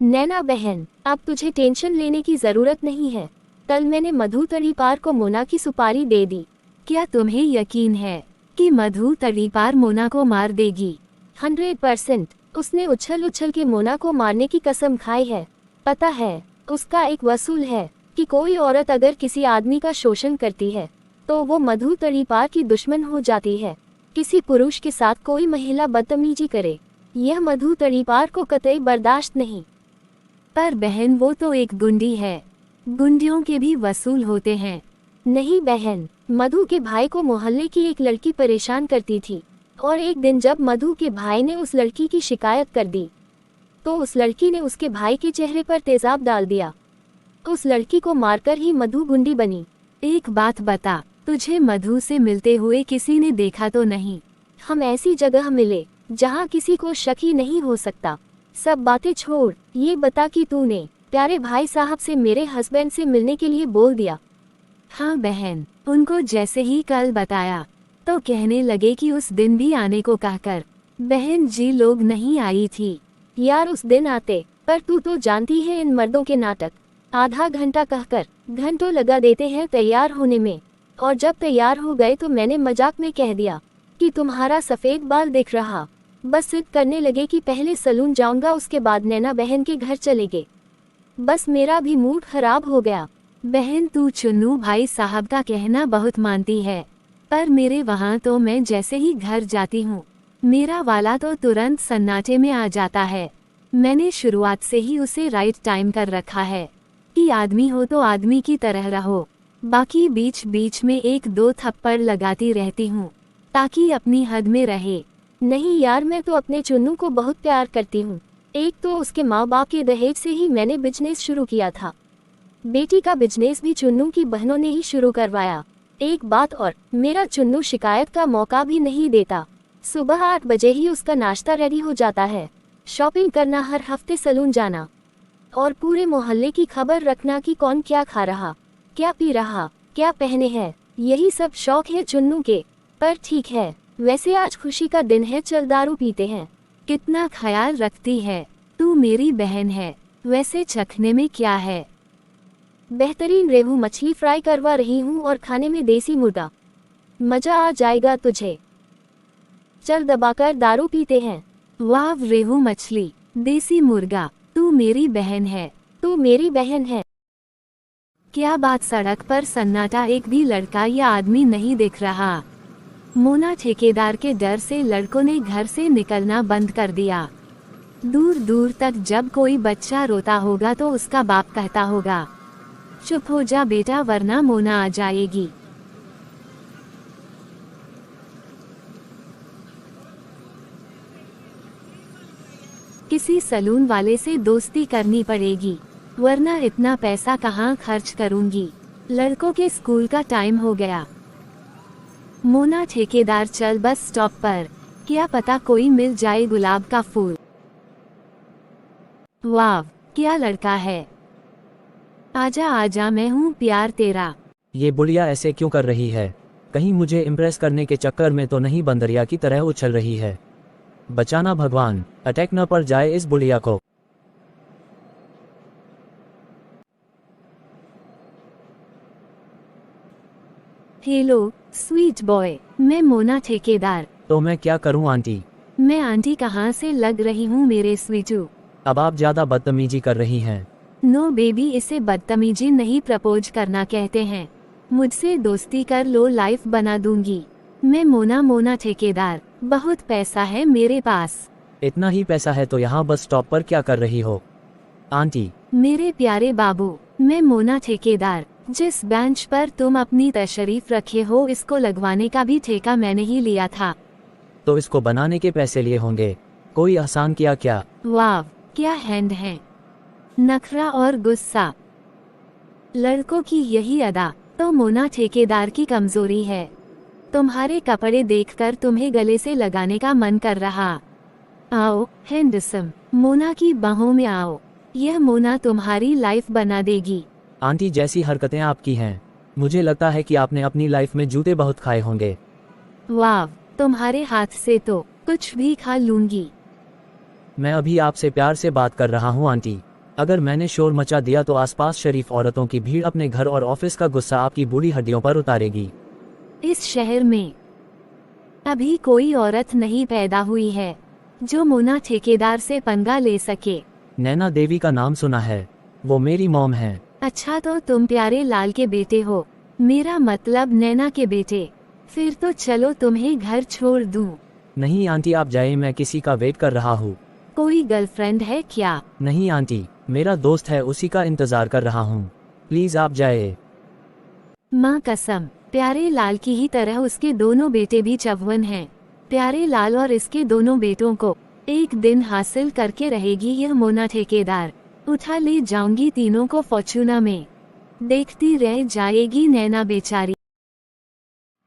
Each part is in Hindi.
नैना बहन, अब तुझे टेंशन लेने की जरूरत नहीं है। कल मैंने मधु तड़ीपार को मोना की सुपारी दे दी। क्या तुम्हें यकीन है कि मधु तड़ीपार मोना को मार देगी? 100%। उसने उछल उछल के मोना को मारने की कसम खाई है। पता है, उसका एक वसूल है कि कोई औरत अगर किसी आदमी का शोषण करती है तो वो मधु तड़ीपार की दुश्मन हो जाती है। किसी पुरुष के साथ कोई महिला बदतमीजी करे, यह मधु तड़ीपार को कतई बर्दाश्त नहीं। पर बहन, वो तो एक गुंडी है। गुंडियों के भी वसूल होते हैं। नहीं बहन, मधु के भाई को मोहल्ले की एक लड़की परेशान करती थी और एक दिन जब मधु के भाई ने उस लड़की की शिकायत कर दी तो उस लड़की ने उसके भाई के चेहरे पर तेजाब डाल दिया। उस लड़की को मारकर ही मधु गुंडी बनी। एक बात बता, तुझे मधु से मिलते हुए किसी ने देखा तो नहीं? हम ऐसी जगह मिले जहाँ किसी को शक ही नहीं हो सकता। सब बातें छोड़, ये बता कि तूने प्यारे भाई साहब से मेरे हस्बैंड से मिलने के लिए बोल दिया? हाँ बहन, उनको जैसे ही कल बताया तो कहने लगे कि उस दिन भी आने को कहकर। बहन जी, लोग नहीं आई थी। यार उस दिन आते, पर तू तो जानती है इन मर्दों के नाटक। आधा घंटा कहकर घंटों लगा देते हैं तैयार होने में, और जब तैयार हो गए तो मैंने मजाक में कह दिया कि तुम्हारा सफ़ेद बाल दिख रहा। बस सिद्ध करने लगे कि पहले सलून जाऊंगा, उसके बाद नैना बहन के घर चलेंगे। बस मेरा भी मूड खराब हो गया। बहन, तू चुन्नू भाई साहब का कहना बहुत मानती है, पर मेरे वहाँ तो मैं जैसे ही घर जाती हूँ मेरा वाला तो तुरंत सन्नाटे में आ जाता है। मैंने शुरुआत से ही उसे राइट टाइम कर रखा है कि आदमी हो तो आदमी की तरह रहो। बाकी बीच बीच में एक दो थप्पड़ लगाती रहती हूँ ताकि अपनी हद में रहे। नहीं यार, मैं तो अपने चुन्नू को बहुत प्यार करती हूँ। एक तो उसके माँ बाप के दहेज से ही मैंने बिजनेस शुरू किया था। बेटी का बिजनेस भी चुन्नू की बहनों ने ही शुरू करवाया। एक बात और, मेरा चुन्नू शिकायत का मौका भी नहीं देता। सुबह 8 बजे ही उसका नाश्ता रेडी हो जाता है। शॉपिंग करना, हर हफ्ते सलून जाना और पूरे मोहल्ले की खबर रखना कि कौन क्या खा रहा, क्या पी रहा, क्या पहने हैं, यही सब शौक है चुन्नू के। पर ठीक है, वैसे आज खुशी का दिन है, चल दारू पीते हैं। कितना ख्याल रखती है तू, मेरी बहन है। वैसे चखने में क्या है? बेहतरीन रेहू मछली फ्राई करवा रही हूँ और खाने में देसी मुर्गा। मजा आ जाएगा तुझे। चल दबाकर दारू पीते हैं। वाह, रेहू मछली, देसी मुर्गा, तू मेरी बहन है। तू मेरी बहन है। क्या बात, सड़क पर सन्नाटा, एक भी लड़का या आदमी नहीं दिख रहा। मोना ठेकेदार के डर से लड़कों ने घर से निकलना बंद कर दिया। दूर दूर तक जब कोई बच्चा रोता होगा तो उसका बाप कहता होगा, चुप हो जा बेटा वरना मोना आ जाएगी। किसी सलून वाले से दोस्ती करनी पड़ेगी वरना इतना पैसा कहाँ खर्च करूंगी। लड़कों के स्कूल का टाइम हो गया। मोना ठेकेदार, चल बस स्टॉप पर, क्या पता कोई मिल जाए गुलाब का फूल। वाह, क्या लड़का है। आजा आजा, मैं हूँ प्यार तेरा। ये बुढ़िया ऐसे क्यों कर रही है? कहीं मुझे इम्प्रेस करने के चक्कर में तो नहीं बंदरिया की तरह उछल रही है? बचाना भगवान, अटैक न पड़ जाए इस बुढ़िया को। हेलो स्वीट बॉय, मैं मोना ठेकेदार। तो मैं क्या करूं आंटी? मैं आंटी कहाँ से लग रही हूँ मेरे स्वीटू? अब आप ज्यादा बदतमीजी कर रही हैं। नो बेबी, इसे बदतमीजी नहीं प्रपोज करना कहते हैं। मुझसे दोस्ती कर लो, लाइफ बना दूंगी। मैं मोना ठेकेदार, बहुत पैसा है मेरे पास। इतना ही पैसा है तो यहाँ बस स्टॉप पर क्या कर रही हो आंटी? मेरे प्यारे बाबू, मैं मोना ठेकेदार, जिस बेंच पर तुम अपनी तशरीफ रखे हो इसको लगवाने का भी ठेका मैंने ही लिया था। तो इसको बनाने के पैसे लिए होंगे, कोई आसान किया क्या? वाह, क्या हैंड है। नखरा और गुस्सा, लड़कों की यही अदा तो मोना ठेकेदार की कमजोरी है। तुम्हारे कपड़े देखकर तुम्हें गले से लगाने का मन कर रहा। आओ हैंडसम, मोना की बाहों में आओ, यह मोना तुम्हारी लाइफ बना देगी। आंटी, जैसी हरकतें आपकी हैं, मुझे लगता है कि आपने अपनी लाइफ में जूते बहुत खाए होंगे। वाह, तुम्हारे हाथ से तो कुछ भी खा लूंगी। मैं अभी आपसे प्यार से बात कर रहा हूँ आंटी। अगर मैंने शोर मचा दिया तो आसपास शरीफ औरतों की भीड़ अपने घर और ऑफिस का गुस्सा आपकी बूढ़ी हड्डियों पर उतारेगी। इस शहर में अभी कोई औरत नहीं पैदा हुई है जो मोना ठेकेदार से पंगा ले सके। नैना देवी का नाम सुना है, वो मेरी मॉम है। अच्छा, तो तुम प्यारे लाल के बेटे हो, मेरा मतलब नैना के बेटे। फिर तो चलो तुम्हें घर छोड़ दूं। नहीं आंटी आप जाए, मैं किसी का वेट कर रहा हूँ। कोई गर्लफ्रेंड है क्या? नहीं आंटी, मेरा दोस्त है, उसी का इंतजार कर रहा हूँ, प्लीज आप जाए। माँ कसम, प्यारे लाल की ही तरह उसके दोनों बेटे भी चौवन हैं। प्यारे लाल और इसके दोनों बेटों को एक दिन हासिल करके रहेगी यह मोना ठेकेदार। उठा ले जाऊंगी तीनों को फॉर्चूना में, देखती रह जाएगी नैना बेचारी।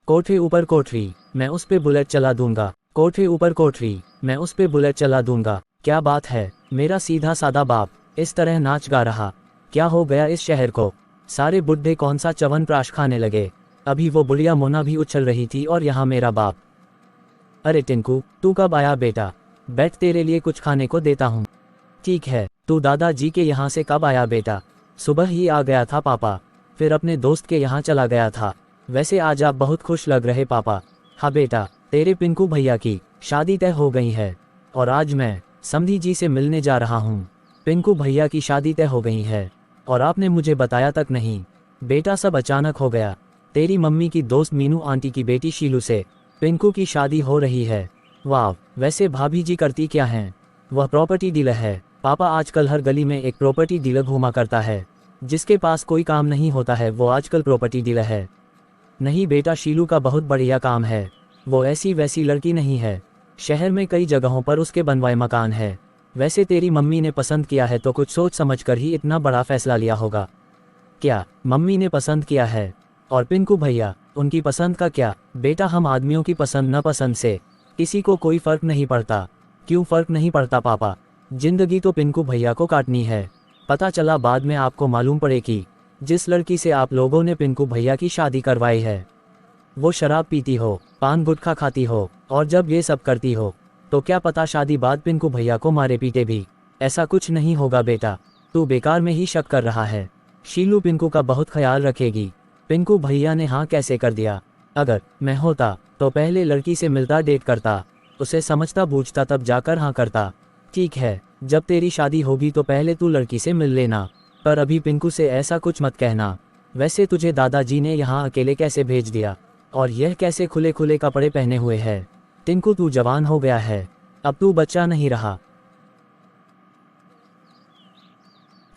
कोठे ऊपर कोठरी, मैं उस पे बुलेट चला दूंगा। कोठे ऊपर कोठरी, मैं उस पे बुलेट चला दूंगा। क्या बात है, मेरा सीधा सादा बाप इस तरह नाच गा रहा। क्या हो गया इस शहर को, सारे बुढ़े कौन सा च्यवनप्राश खाने लगे। अभी वो बुढ़िया मोना भी उछल रही थी और यहाँ मेरा बाप। अरे टिंकू, तू कब आया बेटा? बैठ, तेरे लिए कुछ खाने को देता हूँ। ठीक है, तू दादाजी के यहाँ से कब आया बेटा? सुबह ही आ गया था पापा, फिर अपने दोस्त के यहाँ चला गया था। वैसे आज आप बहुत खुश लग रहे पापा। हाँ बेटा, तेरे पिंकू भैया की शादी तय हो गई है और आज मैं समधी जी से मिलने जा रहा हूँ। पिंकू भैया की शादी तय हो गई है और आपने मुझे बताया तक नहीं। बेटा सब अचानक हो गया। तेरी मम्मी की दोस्त मीनू आंटी की बेटी शीलू से पिंकू की शादी हो रही है। वाह, वैसे भाभी जी करती क्या हैं? वह प्रॉपर्टी डीलर है पापा। आजकल हर गली में एक प्रॉपर्टी डीलर घूमा करता है। जिसके पास कोई काम नहीं होता है वो आजकल प्रॉपर्टी डीलर है। नहीं बेटा, शीलू का बहुत बढ़िया काम है। वो ऐसी वैसी लड़की नहीं है। शहर में कई जगहों पर उसके बनवाए मकान है। वैसे तेरी मम्मी ने पसंद किया है तो कुछ सोच समझ कर ही इतना बड़ा फैसला लिया होगा। क्या मम्मी ने पसंद किया है? और पिंकू भैया, उनकी पसंद का क्या बेटा? हम आदमियों की पसंद न पसंद से किसी को कोई फर्क नहीं पड़ता। क्यों फर्क नहीं पड़ता पापा? जिंदगी तो पिंकू भैया को काटनी है। पता चला बाद में आपको मालूम पड़े कि जिस लड़की से आप लोगों ने पिंकू भैया की शादी करवाई है वो शराब पीती हो, पान गुटखा खाती हो, और जब ये सब करती हो तो क्या पता शादी बाद पिंकू भैया को मारे पीटे भी। ऐसा कुछ नहीं होगा बेटा, तू बेकार में ही शक कर रहा है। शीलू पिंकू का बहुत ख्याल रखेगी। पिंकू भैया ने हाँ कैसे कर दिया? अगर मैं होता तो पहले लड़की से मिलता, डेट करता, उसे समझता बूझता, तब जाकर हाँ करता। ठीक है, जब तेरी शादी होगी तो पहले तू लड़की से मिल लेना, पर अभी पिंकू से ऐसा कुछ मत कहना। वैसे तुझे दादाजी ने यहाँ अकेले कैसे भेज दिया? और यह कैसे खुले खुले कपड़े पहने हुए है? टिंकू, तू जवान हो गया है, अब तू बच्चा नहीं रहा।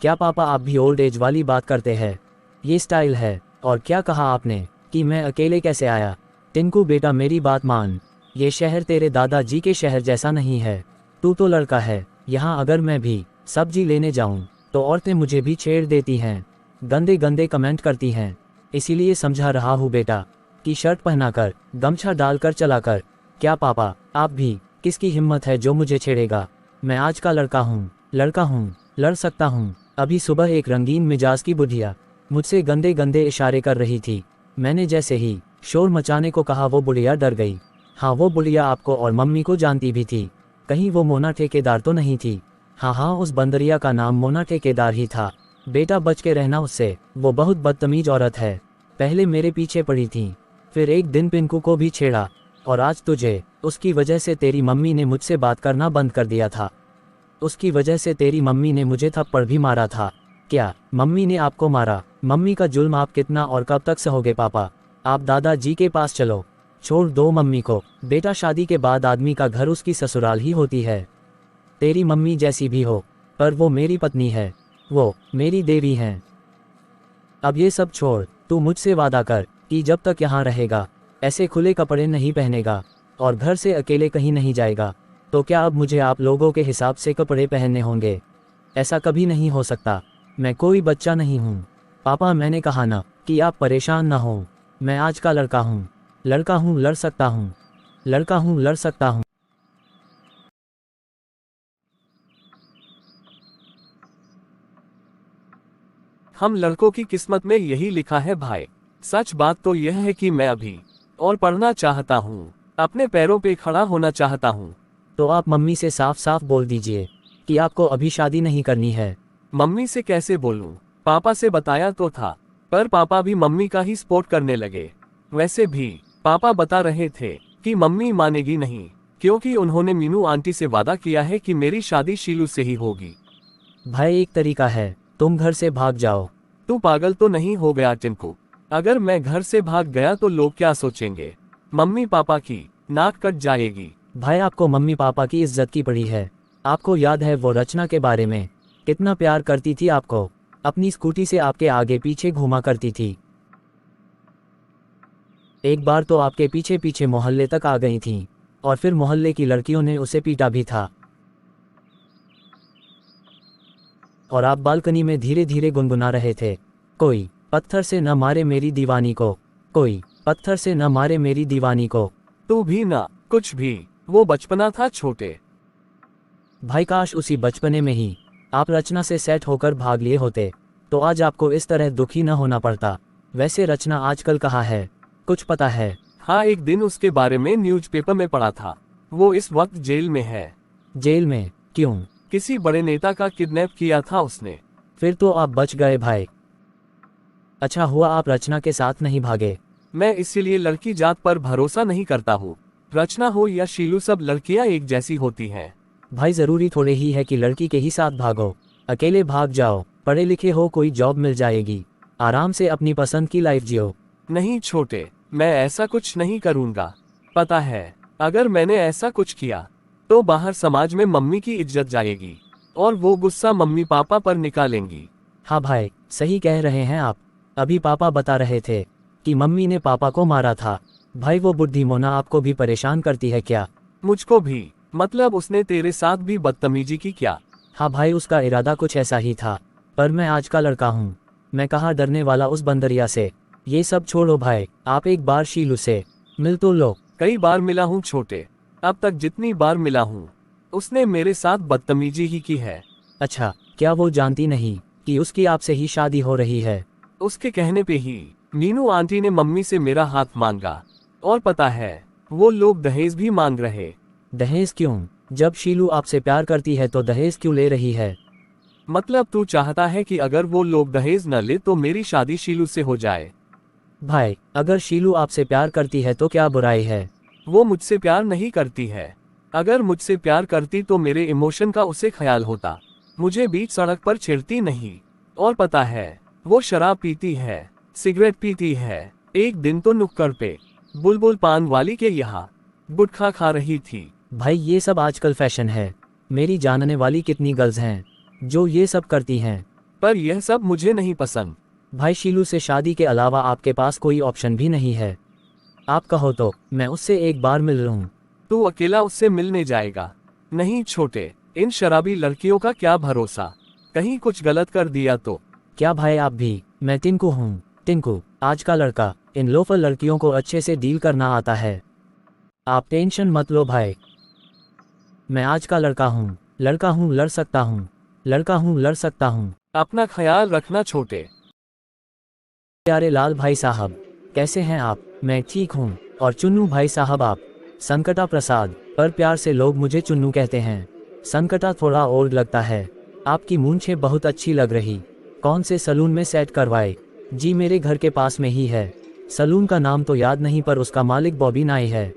क्या पापा आप भी ओल्ड एज वाली बात करते हैं? ये स्टाइल है? और क्या कहा आपने कि मैं अकेले कैसे आया? टिंकू बेटा मेरी बात मान, ये शहर तेरे दादाजी के शहर जैसा नहीं है। तू तो लड़का है। यहाँ अगर मैं भी सब्जी लेने जाऊँ तो औरतें मुझे भी छेड़ देती हैं, गंदे गंदे कमेंट करती हैं। इसीलिए समझा रहा हूँ बेटा कि शर्ट पहनाकर, गमछा डालकर चला कर। क्या पापा आप भी? किसकी हिम्मत है जो मुझे छेड़ेगा? मैं आज का लड़का हूँ, लड़ सकता हूँ। अभी सुबह एक रंगीन मिजाज की बुढ़िया मुझसे गंदे गंदे इशारे कर रही थी। मैंने जैसे ही शोर मचाने को कहा वो बुढ़िया डर गई। हाँ, वो बुढ़िया आपको और मम्मी को जानती भी थी। कहीं वो मोना ठेकेदार तो नहीं थी? हाँ, उस बंदरिया का नाम मोना ठेकेदार ही था। बेटा बच के रहना उससे, वो बहुत बदतमीज औरत है। पहले मेरे पीछे पड़ी थी, फिर एक दिन पिंकू को भी छेड़ा, और आज तुझे। उसकी वजह से तेरी मम्मी ने मुझसे बात करना बंद कर दिया था। उसकी वजह से तेरी मम्मी ने मुझे थप्पड़ भी मारा था। क्या मम्मी ने आपको मारा? मम्मी का जुल्म आप कितना और कब तक सहोगे पापा? आप दादाजी के पास चलो, छोड़ दो मम्मी को। बेटा शादी के बाद आदमी का घर उसकी ससुराल ही होती है। तेरी मम्मी जैसी भी हो, पर वो मेरी पत्नी है, वो मेरी देवी हैं। अब ये सब छोड़, तू मुझसे वादा कर कि जब तक यहाँ रहेगा ऐसे खुले कपड़े नहीं पहनेगा और घर से अकेले कहीं नहीं जाएगा। तो क्या अब मुझे आप लोगों के हिसाब से कपड़े पहनने होंगे? ऐसा कभी नहीं हो सकता। मैं कोई बच्चा नहीं हूँ पापा। मैंने कहा ना कि आप परेशान ना हो। मैं आज का लड़का हूँ, लड़ सकता हूँ, लड़ सकता हूँ। हम लड़कों की किस्मत में यही लिखा है भाई। सच बात तो यह है कि मैं अभी और पढ़ना चाहता हूँ, अपने पैरों पे खड़ा होना चाहता हूँ। तो आप मम्मी से साफ साफ बोल दीजिए कि आपको अभी शादी नहीं करनी है। मम्मी से कैसे बोलूं? पापा से बताया तो था, पर पापा भी मम्मी का ही सपोर्ट करने लगे। वैसे भी पापा बता रहे थे कि मम्मी मानेगी नहीं, क्योंकि उन्होंने मीनू आंटी से वादा किया है कि मेरी शादी शीलू से ही होगी। भाई एक तरीका है, तुम घर से भाग जाओ। तू पागल तो नहीं हो गया टिंकू? अगर मैं घर से भाग गया तो लोग क्या सोचेंगे? मम्मी पापा की नाक कट जाएगी। भाई आपको मम्मी पापा की इज्जत की पड़ी है। आपको याद है वो रचना के बारे में? कितना प्यार करती थी आपको, अपनी स्कूटी से आपके आगे पीछे घुमा करती थी। एक बार तो आपके पीछे पीछे मोहल्ले तक आ गई थी, और फिर मोहल्ले की लड़कियों ने उसे पीटा भी था। और आप बालकनी में धीरे धीरे गुनगुना रहे थे, कोई पत्थर से न मारे मेरी दीवानी को, कोई पत्थर से न मारे मेरी दीवानी को। तू भी ना कुछ भी, वो बचपना था छोटे। भाई काश उसी बचपने में ही आप रचना से सेट होकर भाग लिए होते, तो आज आपको इस तरह दुखी न होना पड़ता। वैसे रचना आजकल कहाँ है, कुछ पता है? हाँ, एक दिन उसके बारे में न्यूज़पेपर में पढ़ा था। वो इस वक्त जेल में है। जेल में? क्यों? किसी बड़े नेता का किडनैप किया था उसने। फिर तो आप बच गए भाई। अच्छा हुआ आप रचना के साथ नहीं भागे। मैं इसीलिए लड़की जात पर भरोसा नहीं करता हूँ। रचना हो या शीलू, सब लड़कियाँ एक जैसी होती हैं। भाई जरूरी थोड़े ही है कि लड़की के ही साथ भागो। अकेले भाग जाओ, पढ़े लिखे हो, कोई जॉब मिल जाएगी, आराम से अपनी पसंद की लाइफ जियो। नहीं छोटे, मैं ऐसा कुछ नहीं करूँगा। पता है, अगर मैंने ऐसा कुछ किया तो बाहर समाज में मम्मी की इज्जत जाएगी और वो गुस्सा मम्मी पापा पर निकालेंगी। हाँ भाई, सही कह रहे हैं आप। अभी पापा बता रहे थे कि मम्मी ने पापा को मारा था। भाई वो बुढ़ी मोना आपको भी परेशान करती है क्या? मुझको भी। मतलब उसने तेरे साथ भी बदतमीजी की क्या? हाँ भाई, उसका इरादा कुछ ऐसा ही था, पर मैं आज का लड़का हूँ, मैं कहाँ डरने वाला उस बंदरिया से। ये सब छोड़ो भाई, आप एक बार शीलू से मिल तो लो। कई बार मिला हूँ छोटे, अब तक जितनी बार मिला हूँ उसने मेरे साथ बदतमीजी ही की है। अच्छा, क्या वो जानती नहीं कि उसकी आपसे ही शादी हो रही है? उसके कहने पे ही मीनू आंटी ने मम्मी से मेरा हाथ मांगा, और पता है वो लोग दहेज भी मांग रहे। दहेज क्यों? जब शीलू आपसे प्यार करती है तो दहेज क्यों ले रही है? मतलब तू चाहता है कि अगर वो लोग दहेज न ले तो मेरी शादी शीलू से हो जाए? भाई अगर शीलू आपसे प्यार करती है तो क्या बुराई है? वो मुझसे प्यार नहीं करती है। अगर मुझसे प्यार करती तो मेरे इमोशन का उसे ख्याल होता, मुझे बीच सड़क पर छेड़ती नहीं। और पता है वो शराब पीती है, सिगरेट पीती है। एक दिन तो नुक्कड़ पे बुलबुल पान वाली के यहाँ गुटखा खा रही थी। भाई ये सब आजकल फैशन है। मेरी जानने वाली कितनी गर्ल्स हैं जो ये सब करती हैं। पर यह सब मुझे नहीं पसंद। भाई शीलू से शादी के अलावा आपके पास कोई ऑप्शन भी नहीं है। आप कहो तो मैं उससे एक बार मिल लूं। तू अकेला उससे मिलने जाएगा? नहीं छोटे, इन शराबी लड़कियों का क्या भरोसा, कहीं कुछ गलत कर दिया तो। क्या भाई आप भी? मैं टिंकू हूँ, टिंकू, आज का लड़का। इन लोफर लड़कियों को अच्छे से डील करना आता है। आप टेंशन मत लो भाई, मैं आज का लड़का हूँ, लड़का हूँ, लड़ सकता हूँ, लड़का हूँ, लड़ सकता हूँ। अपना ख्याल रखना छोटे। प्यारे लाल भाई साहब, कैसे हैं आप? मैं ठीक हूँ। और चुन्नू भाई साहब आप? संकटा प्रसाद, पर प्यार से लोग मुझे चुन्नू कहते हैं। संकटा थोड़ा ओल्ड लगता है। आपकी मूंछें बहुत अच्छी लग रही। कौन से सलून में सेट करवाए? जी मेरे घर के पास में ही है। सलून का नाम तो याद नहीं, पर उसका मालिक बॉबी नाई है।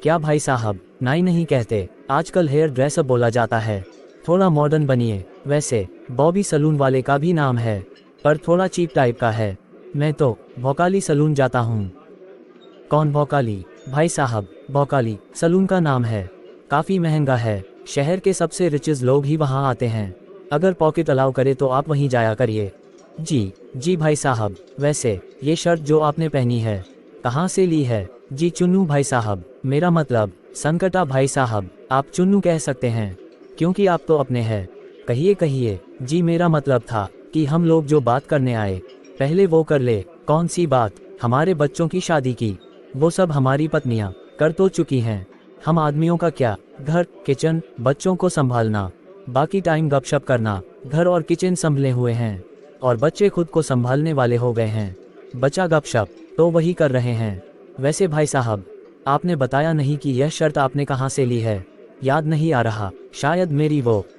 क्या भाई साहब, नाई नहीं कहते, आजकल हेयर ड्रेसर बोला जाता है। थोड़ा मॉडर्न बनिए। वैसे बॉबी सलून वाले का भी नाम है, पर थोड़ा चीप टाइप का है। मैं तो भोकाली सलून जाता हूँ। कौन भोकाली? भाई साहब, भोकाली सलून का नाम है, काफ़ी महंगा है। शहर के सबसे रिचेस लोग ही वहाँ आते हैं। अगर पॉकेट अलाउ करे तो आप वहीं जाया करिए। जी भाई साहब। वैसे ये शर्ट जो आपने पहनी है कहाँ से ली है? जी चुन्नू भाई साहब, मेरा मतलब संकटा भाई साहब। आप चुन्नू कह सकते हैं क्योंकि आप तो अपने हैं। कहिए कहिए। जी मेरा मतलब था कि हम लोग जो बात करने आए पहले वो कर ले। कौन सी बात? हमारे बच्चों की शादी की। वो सब हमारी पत्नियां कर तो चुकी हैं। हम आदमियों का क्या? घर, किचन, बच्चों को संभालना, बाकी टाइम गपशप करना। घर और किचन संभले हुए हैं और बच्चे खुद को संभालने वाले हो गए हैं। बचा गपशप तो वही कर रहे हैं। वैसे भाई साहब, आपने बताया नहीं कि यह शर्ट आपने कहाँ से ली है? याद नहीं आ रहा? शायद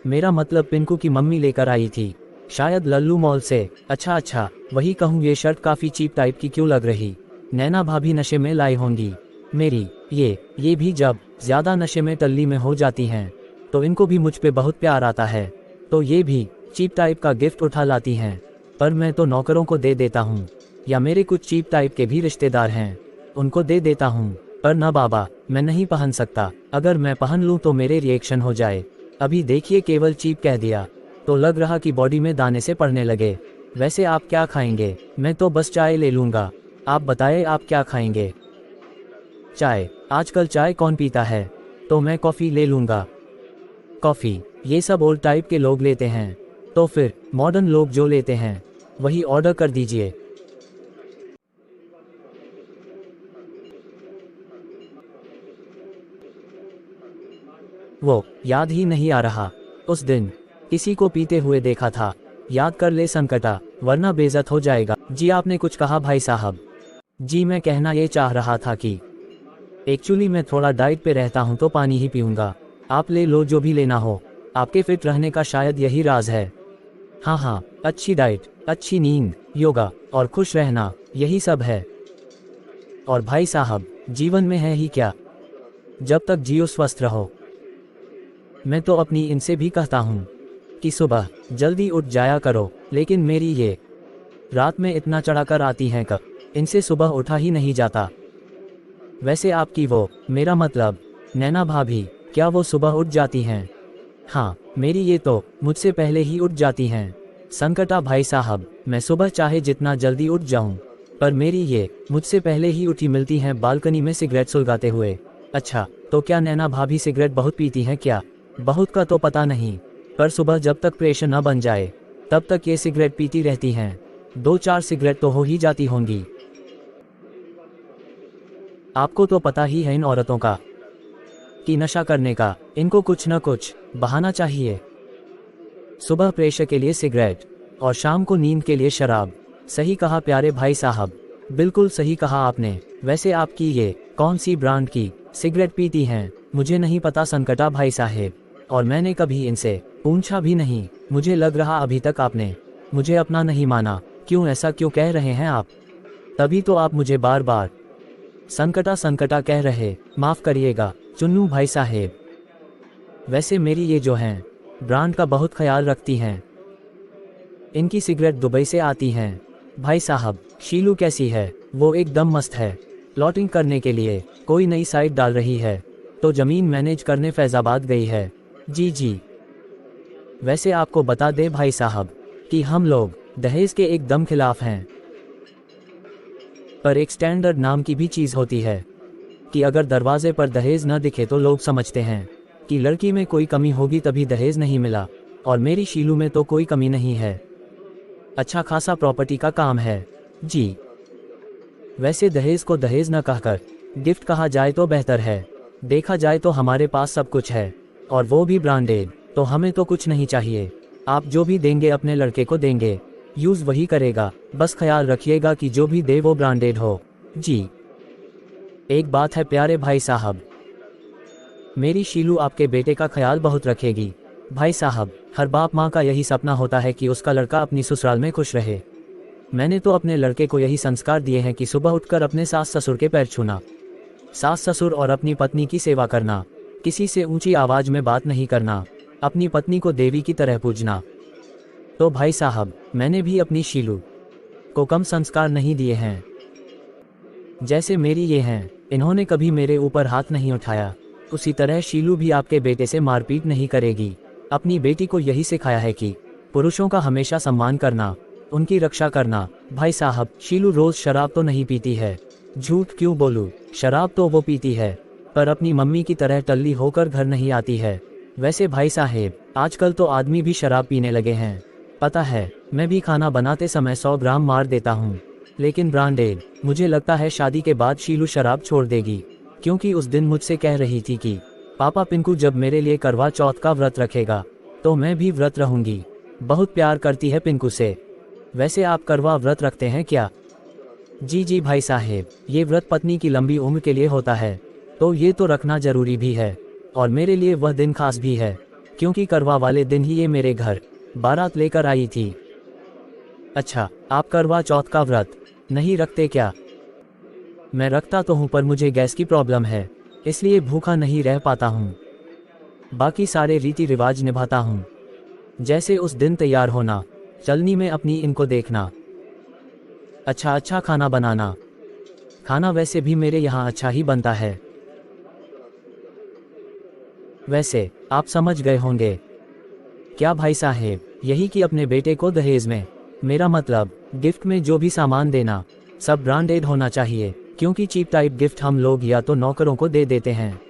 मेरा मतलब पिंकू की मम्मी लेकर आई थी। शायद लल्लू मॉल से। अच्छा अच्छा, वही कहूँ, ये शर्ट काफ़ी चीप टाइप की क्यों लग रही। नैना भाभी नशे में लाई होंगी मेरी। ये भी जब ज़्यादा नशे में टल्ली में हो जाती हैं तो इनको भी मुझ पे बहुत प्यार आता है, तो ये भी चीप टाइप का गिफ्ट उठा लाती हैं। पर मैं तो नौकरों को दे देता हूँ, या मेरे कुछ चीप टाइप के भी रिश्तेदार हैं, उनको दे देता हूँ। पर ना बाबा, मैं नहीं पहन सकता। अगर मैं पहन लूँ तो मेरे रिएक्शन हो जाए। अभी देखिए, केवल चीप कह दिया तो लग रहा कि बॉडी में दाने से पड़ने लगे। वैसे आप क्या खाएंगे? मैं तो बस चाय ले लूँगा। आप बताएं, आप क्या खाएंगे? चाय? आजकल चाय कौन पीता है? तो मैं कॉफ़ी ले लूँगा। कॉफ़ी? ये सब ओल्ड टाइप के लोग लेते हैं, तो फिर मॉडर्न लोग जो लेते हैं वही ऑर्डर कर दीजिए। वो याद ही नहीं आ रहा। उस दिन किसी को पीते हुए देखा था। याद कर ले संकटा, वरना बेइज्जत हो जाएगा। जी आपने कुछ कहा भाई साहब? जी मैं कहना ये चाह रहा था कि एक्चुअली मैं थोड़ा डाइट पे रहता हूँ तो पानी ही पीऊँगा। आप ले लो जो भी लेना हो। आपके फिट रहने का शायद यही राज है। हाँ, अच्छी डाइट, अच्छी नींद, योगा और खुश रहना, यही सब है। और भाई साहब, जीवन में है ही क्या? जब तक जियो स्वस्थ रहो। मैं तो अपनी इनसे भी कहता हूँ कि सुबह जल्दी उठ जाया करो, लेकिन मेरी ये रात में इतना चढ़ाकर आती हैं कब इनसे सुबह उठा ही नहीं जाता। वैसे आपकी वो, मेरा मतलब नैना भाभी, क्या वो सुबह उठ जाती हैं? हाँ, मेरी ये तो मुझसे पहले ही उठ जाती हैं। संकटा भाई साहब, मैं सुबह चाहे जितना जल्दी उठ जाऊं, पर मेरी ये मुझसे पहले ही उठी मिलती हैं बालकनी में सिगरेट सुलगाते हुए। अच्छा, तो क्या नैना भाभी सिगरेट बहुत पीती हैं क्या? बहुत का तो पता नहीं, पर सुबह जब तक प्रेशर न बन जाए तब तक ये सिगरेट पीती रहती हैं। 2-4 सिगरेट तो हो ही जाती होंगी। आपको तो पता ही है इन औरतों का कि नशा करने का इनको कुछ न कुछ बहाना चाहिए। सुबह प्रेशर के लिए सिगरेट और शाम को नींद के लिए शराब। सही कहा प्यारे भाई साहब, बिल्कुल सही कहा आपने। वैसे आपकी ये कौन सी ब्रांड की सिगरेट पीती हैं? मुझे नहीं पता संकटा भाई साहब, और मैंने कभी इनसे पूछा भी नहीं। मुझे लग रहा अभी तक आपने मुझे अपना नहीं माना। क्यों, ऐसा क्यों कह रहे हैं आप? तभी तो आप मुझे बार बार संकटा कह रहे। माफ़ करिएगा चुन्नू भाई साहेब। वैसे मेरी ये जो हैं ब्रांड का बहुत ख्याल रखती हैं। इनकी सिगरेट दुबई से आती हैं। भाई साहब, शीलू कैसी है? वो एकदम मस्त है। प्लॉटिंग करने के लिए कोई नई साइट डाल रही है, तो ज़मीन मैनेज करने फैज़ाबाद गई है। जी। वैसे आपको बता दे भाई साहब कि हम लोग दहेज के एकदम खिलाफ हैं, पर एक स्टैंडर्ड नाम की भी चीज़ होती है कि अगर दरवाजे पर दहेज न दिखे तो लोग समझते हैं कि लड़की में कोई कमी होगी तभी दहेज नहीं मिला, और मेरी शीलू में तो कोई कमी नहीं है। अच्छा खासा प्रॉपर्टी का काम है। जी, वैसे दहेज को दहेज न कहकर गिफ्ट कहा जाए तो बेहतर है। देखा जाए तो हमारे पास सब कुछ है, और वो भी ब्रांडेड, तो हमें तो कुछ नहीं चाहिए। आप जो भी देंगे अपने लड़के को देंगे, यूज़ वही करेगा। बस ख्याल रखिएगा कि जो भी दे वो ब्रांडेड हो। जी। एक बात है प्यारे भाई साहब, मेरी शीलू आपके बेटे का ख्याल बहुत रखेगी। भाई साहब, हर बाप माँ का यही सपना होता है कि उसका लड़का अपनी ससुराल में खुश रहे। मैंने तो अपने लड़के को यही संस्कार दिए हैं कि सुबह उठकर अपने सास ससुर के पैर छूना, सास ससुर और अपनी पत्नी की सेवा करना, किसी से ऊंची आवाज में बात नहीं करना, अपनी पत्नी को देवी की तरह पूजना। तो भाई साहब, मैंने भी अपनी शीलू को कम संस्कार नहीं दिए हैं जैसे मेरी ये हैं। इन्होंने कभी मेरे ऊपर हाथ नहीं उठाया, उसी तरह शीलू भी आपके बेटे से मारपीट नहीं करेगी। अपनी बेटी को यही सिखाया है कि पुरुषों का हमेशा सम्मान करना, उनकी रक्षा करना। भाई साहब, शीलू रोज शराब तो नहीं पीती है। झूठ क्यों बोलूं, शराब तो वो पीती है, पर अपनी मम्मी की तरह टल्ली होकर घर नहीं आती है। वैसे भाई साहेब, आजकल तो आदमी भी शराब पीने लगे हैं। पता है, मैं भी खाना बनाते समय 100 ग्राम मार देता हूँ, लेकिन ब्रांडेड। मुझे लगता है शादी के बाद शीलू शराब छोड़ देगी, क्योंकि उस दिन मुझसे कह रही थी कि पापा पिंकू जब मेरे लिए करवा चौथ का व्रत रखेगा तो मैं भी व्रत रहूंगी। बहुत प्यार करती है पिंकू से। वैसे आप करवा व्रत रखते हैं क्या? जी भाई साहेब, ये व्रत पत्नी की लंबी उम्र के लिए होता है, तो ये तो रखना जरूरी भी है, और मेरे लिए वह दिन खास भी है, क्योंकि करवा वाले दिन ही ये मेरे घर बारात लेकर आई थी। अच्छा, आप करवा चौथ का व्रत नहीं रखते क्या? मैं रखता तो हूँ, पर मुझे गैस की प्रॉब्लम है, इसलिए भूखा नहीं रह पाता हूँ। बाकी सारे रीति रिवाज निभाता हूँ, जैसे उस दिन तैयार होना, चलनी में अपनी इनको देखना, अच्छा खाना बनाना। खाना वैसे भी मेरे यहाँ अच्छा ही बनता है। वैसे आप समझ गए होंगे क्या भाई साहेब, यही कि अपने बेटे को दहेज में, मेरा मतलब गिफ्ट में जो भी सामान देना, सब ब्रांडेड होना चाहिए, क्योंकि चीप टाइप गिफ्ट हम लोग या तो नौकरों को दे देते हैं,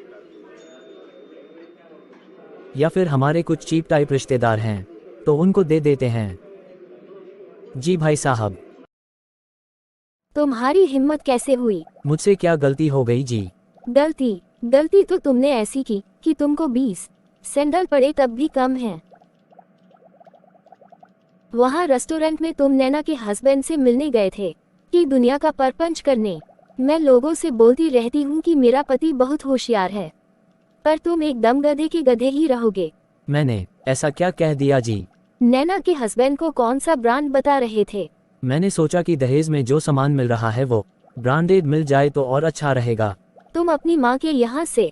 या फिर हमारे कुछ चीप टाइप रिश्तेदार हैं तो उनको दे देते हैं। जी भाई साहब। तुम्हारी हिम्मत कैसे हुई? मुझसे क्या गलती हो गई जी? गलती तो तुमने ऐसी की कि तुमको 20 सैंडल पड़े तब भी कम है। वहाँ रेस्टोरेंट में तुम नैना के हस्बैंड से मिलने गए थे कि दुनिया का परपंच करने। मैं लोगों से बोलती रहती हूँ कि मेरा पति बहुत होशियार है, पर तुम एकदम गधे के गधे ही रहोगे। मैंने ऐसा क्या कह दिया जी? नैना के हस्बैंड को कौन सा ब्रांड बता रहे थे? मैंने सोचा कि दहेज में जो सामान मिल रहा है वो ब्रांडेड मिल जाए तो और अच्छा रहेगा। तुम अपनी माँ के यहाँ से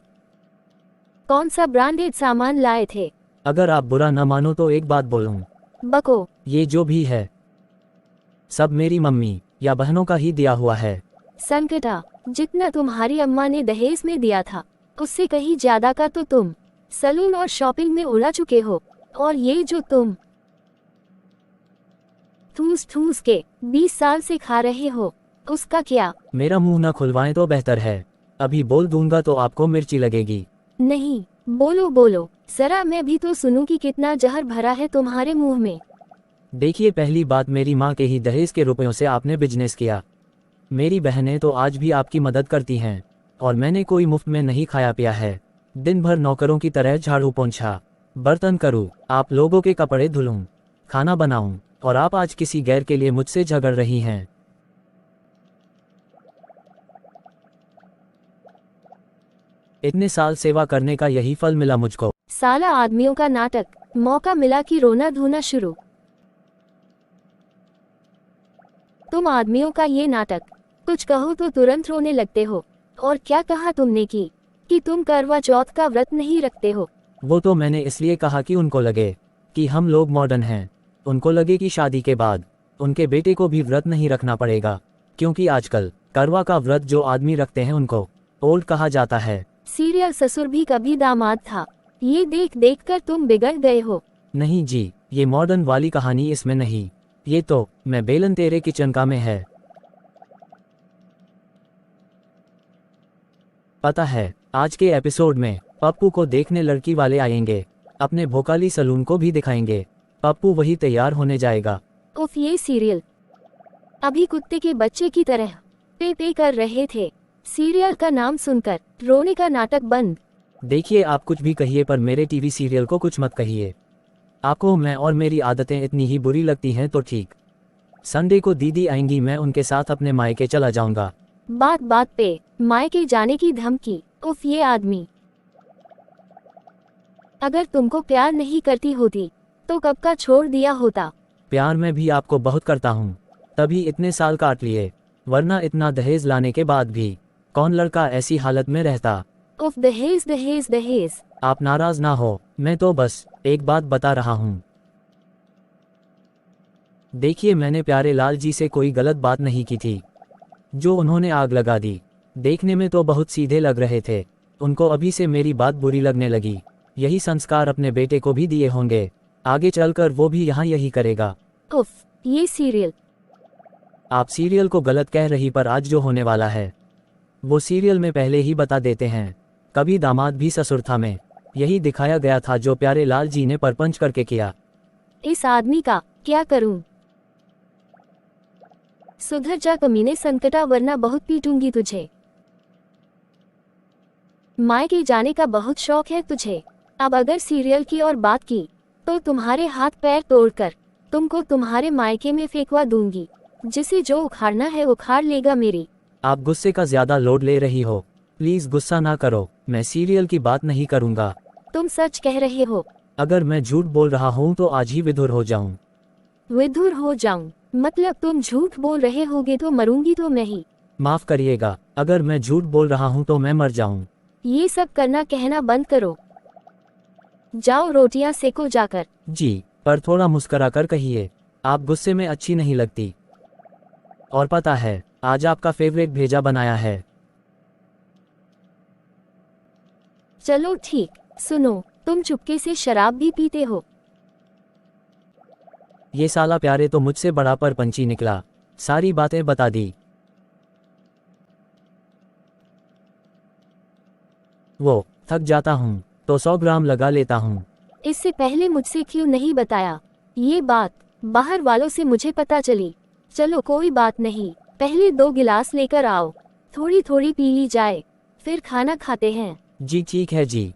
कौन सा ब्रांडेड सामान लाए थे? अगर आप बुरा न मानो तो एक बात बोलूं। बको। ये जो भी है सब मेरी मम्मी या बहनों का ही दिया हुआ है। संकटा, जितना तुम्हारी अम्मा ने दहेज में दिया था उससे कहीं ज्यादा का तो तुम सलून और शॉपिंग में उड़ा चुके हो। और ये जो तुम ठूस ठूस के 20 साल से खा रहे हो उसका क्या? मेरा मुंह न खुलवाएं तो बेहतर है, अभी बोल दूंगा तो आपको मिर्ची लगेगी। नहीं, बोलो जरा, मैं भी तो सुनूं कि कितना जहर भरा है तुम्हारे मुंह में। देखिए, पहली बात, मेरी माँ के ही दहेज के रुपयों से आपने बिजनेस किया। मेरी बहनें तो आज भी आपकी मदद करती हैं, और मैंने कोई मुफ्त में नहीं खाया पिया है। दिन भर नौकरों की तरह झाड़ू पोंछा, बर्तन करूँ, आप लोगों के कपड़े धुलूं, खाना बनाऊं, और आप आज किसी गैर के लिए मुझसे झगड़ रही हैं। इतने साल सेवा करने का यही फल मिला मुझको। साला आदमियों का नाटक, मौका मिला कि रोना धोना शुरू। तुम आदमियों का ये नाटक, कुछ कहो तो तुरंत रोने लगते हो। और क्या कहा तुमने कि तुम करवा चौथ का व्रत नहीं रखते हो? वो तो मैंने इसलिए कहा कि उनको लगे कि हम लोग मॉडर्न हैं, उनको लगे कि शादी के बाद उनके बेटे को भी व्रत नहीं रखना पड़ेगा, क्योंकि आजकल करवा का व्रत जो आदमी रखते हैं उनको ओल्ड कहा जाता है। सीरियल ससुर भी कभी दामाद था, ये देख देख कर तुम बिगड़ गए हो। नहीं जी, ये मॉडर्न वाली कहानी इसमें नहीं, ये तो मैं बेलन तेरे किचन का में है। पता है, आज के एपिसोड में पप्पू को देखने लड़की वाले आएंगे, अपने भोकाली सलून को भी दिखाएंगे। पप्पू वही तैयार होने जाएगा। उफ, ये सीरियल अभी कुत्ते के बच्चे की तरह पे कर रहे थे। सीरियल का नाम सुनकर रोने का नाटक बंद। देखिए, आप कुछ भी कहिए, पर मेरे टीवी सीरियल को कुछ मत कहिए। आपको मैं और मेरी आदतें इतनी ही बुरी लगती हैं तो ठीक, संडे को दीदी आएंगी, मैं उनके साथ अपने मायके चला जाऊंगा। बात बात पे मायके जाने की धमकी। उफ, ये आदमी। अगर तुमको प्यार नहीं करती होती तो कब का छोड़ दिया होता। प्यार मैं भी आपको बहुत करता हूँ, तभी इतने साल काट लिए, वरना इतना दहेज लाने के बाद भी कौन लड़का ऐसी हालत में रहता। उफ, दहेज दहेज दहेज। आप नाराज ना हो, मैं तो बस एक बात बता रहा हूँ। देखिए, मैंने प्यारे लाल जी से कोई गलत बात नहीं की थी, जो उन्होंने आग लगा दी। देखने में तो बहुत सीधे लग रहे थे, उनको अभी से मेरी बात बुरी लगने लगी। यही संस्कार अपने बेटे को भी दिए होंगे, आगे चलकर वो भी यहाँ यही करेगा। उफ, ये सीरियल। आप सीरियल को गलत कह रही, पर आज जो होने वाला है वो सीरियल में पहले ही बता देते हैं। कभी दामाद भी ससुर था में यही दिखाया गया था जो प्यारे लाल जी ने परपंच करके किया। इस आदमी का क्या करूं? सुधर जा कमीने संकटा, वरना बहुत पीटूंगी तुझे। मायके जाने का बहुत शौक है तुझे। अब अगर सीरियल की और बात की तो तुम्हारे हाथ पैर तोड़कर तुमको तुम्हारे मायके में फेंकवा दूंगी। जिसे जो उखाड़ना है उखाड़ लेगा मेरी। आप गुस्से का ज्यादा लोड ले रही हो, प्लीज गुस्सा ना करो, मैं सीरियल की बात नहीं करूंगा। तुम सच कह रहे हो? अगर मैं झूठ बोल रहा हूँ तो आज ही विधुर हो जाऊं। विधुर हो जाऊं मतलब तुम झूठ बोल रहे होगे तो मरूंगी तो मैं ही। माफ करिएगा, अगर मैं झूठ बोल रहा हूँ तो मैं मर जाऊं। ये सब करना कहना बंद करो, जाओ रोटियां सेको जाकर। जी, पर थोड़ा मुस्करा कर कहिए, आप गुस्से में अच्छी नहीं लगती। और पता है, आज आपका फेवरेट भेजा बनाया है। चलो ठीक, सुनो, तुम चुपके से शराब भी पीते हो। ये साला प्यारे तो मुझसे बड़ा परपंची निकला, सारी बातें बता दी। वो थक जाता हूँ तो 100 ग्राम लगा लेता हूँ। इससे पहले मुझसे क्यों नहीं बताया? ये बात बाहर वालों से मुझे पता चली। चलो कोई बात नहीं, पहले 2 गिलास लेकर आओ, थोड़ी थोड़ी पी ली जाए, फिर खाना खाते हैं। जी ठीक है जी।